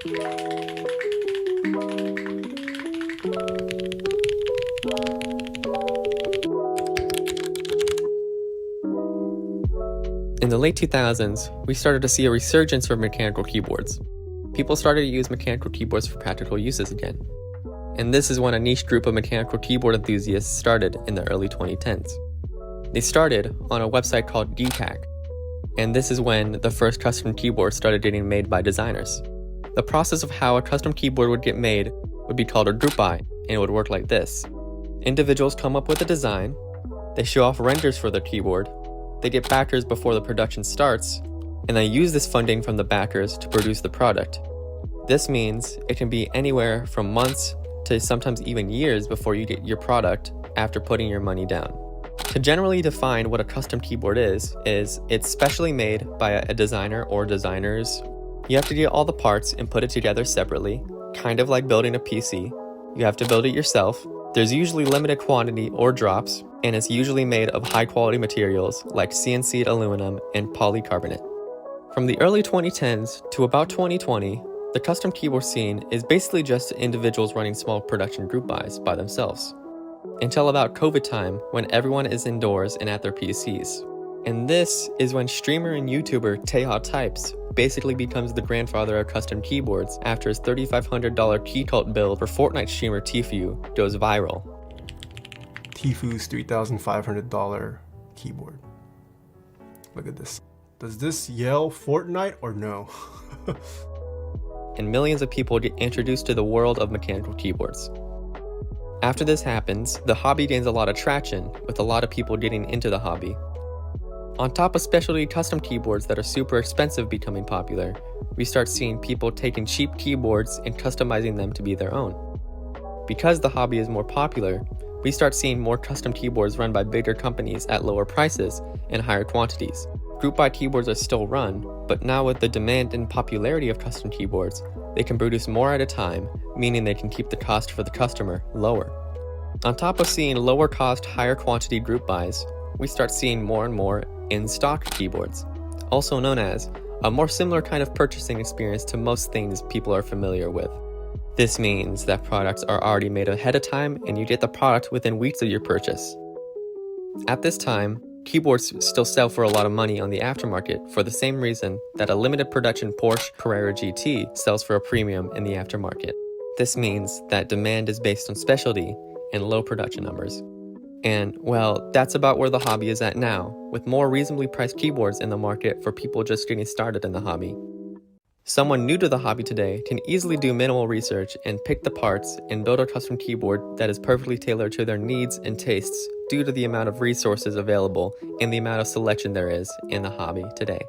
In the late 2000s, we started to see a resurgence for mechanical keyboards. People started to use mechanical keyboards for practical uses again. And this is when a niche group of mechanical keyboard enthusiasts started in the early 2010s. They started on a website called DTAC, and this is when the first custom keyboards started getting made by designers. The process of how a custom keyboard would get made would be called a group buy, and it would work like this. Individuals come up with a design, they show off renders for their keyboard, they get backers before the production starts, and they use this funding from the backers to produce the product. This means it can be anywhere from months to sometimes even years before you get your product after putting your money down. To generally define what a custom keyboard is it's specially made by a designer or designers. You have to get all the parts and put it together separately, kind of like building a PC. You have to build it yourself. There's usually limited quantity or drops, and it's usually made of high quality materials like CNC'd aluminum and polycarbonate. From the early 2010s to about 2020, the custom keyboard scene is basically just individuals running small production group buys by themselves. Until about COVID time, when everyone is indoors and at their PCs. And this is when streamer and YouTuber Teha Types basically becomes the grandfather of custom keyboards after his $3,500 Keynote build for Fortnite streamer Tfue goes viral. Tfue's $3,500 keyboard. Look at this. Does this yell Fortnite or no? And millions of people get introduced to the world of mechanical keyboards. After this happens, the hobby gains a lot of traction, with a lot of people getting into the hobby. On top of specialty custom keyboards that are super expensive becoming popular, we start seeing people taking cheap keyboards and customizing them to be their own. Because the hobby is more popular, we start seeing more custom keyboards run by bigger companies at lower prices and higher quantities. Group buy keyboards are still run, but now with the demand and popularity of custom keyboards, they can produce more at a time, meaning they can keep the cost for the customer lower. On top of seeing lower cost, higher quantity group buys, we start seeing more and more in-stock keyboards, also known as a more similar kind of purchasing experience to most things people are familiar with. This means that products are already made ahead of time and you get the product within weeks of your purchase. At this time, keyboards still sell for a lot of money on the aftermarket for the same reason that a limited production Porsche Carrera GT sells for a premium in the aftermarket. This means that demand is based on specialty and low production numbers. And, well, that's about where the hobby is at now, with more reasonably priced keyboards in the market for people just getting started in the hobby. Someone new to the hobby today can easily do minimal research and pick the parts and build a custom keyboard that is perfectly tailored to their needs and tastes due to the amount of resources available and the amount of selection there is in the hobby today.